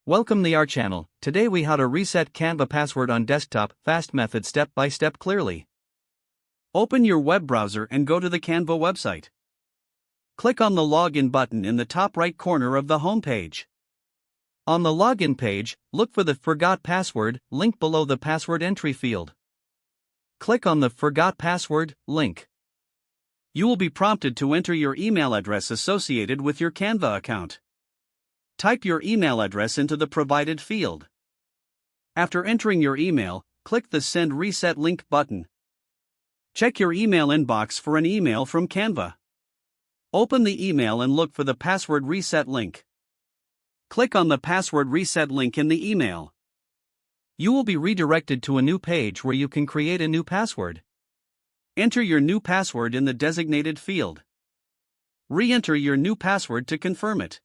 Welcome to our channel. Today we how to reset Canva password on desktop, fast method step by step clearly. Open your web browser and go to the Canva website. Click on the login button in the top right corner of the home page. On the login page, look for the Forgot Password link below the password entry field. Click on the Forgot Password link. You will be prompted to enter your email address associated with your Canva account. Type your email address into the provided field. After entering your email, click the Send Reset Link button. Check your email inbox for an email from Canva. Open the email and look for the password reset link. Click on the password reset link in the email. You will be redirected to a new page where you can create a new password. Enter your new password in the designated field. Re-enter your new password to confirm it.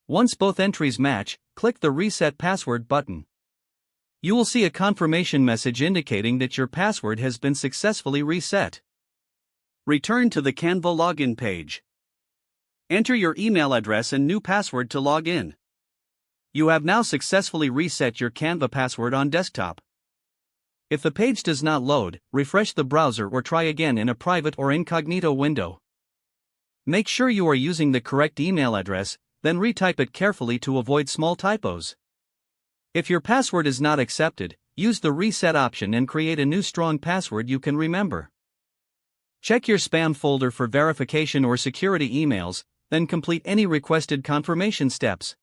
Once both entries match, click the Reset Password button. You will see a confirmation message indicating that your password has been successfully reset. Return to the Canva login page. Enter your email address and new password to log in. You have now successfully reset your Canva password on desktop. If the page does not load, refresh the browser or try again in a private or incognito window. Make sure you are using the correct email address, then retype it carefully to avoid small typos. If your password is not accepted, use the reset option and create a new strong password you can remember. Check your spam folder for verification or security emails, then complete any requested confirmation steps.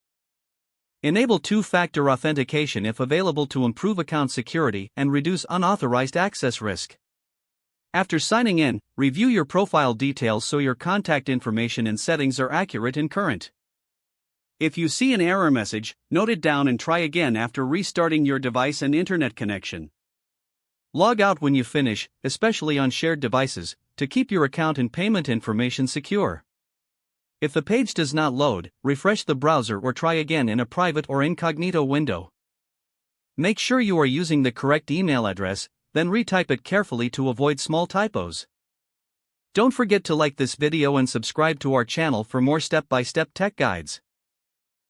Enable two-factor authentication if available to improve account security and reduce unauthorized access risk. After signing in, review your profile details so your contact information and settings are accurate and current. If you see an error message, note it down and try again after restarting your device and internet connection. Log out when you finish, especially on shared devices, to keep your account and payment information secure. If the page does not load, refresh the browser or try again in a private or incognito window. Make sure you are using the correct email address, then retype it carefully to avoid small typos. Don't forget to like this video and subscribe to our channel for more step-by-step tech guides.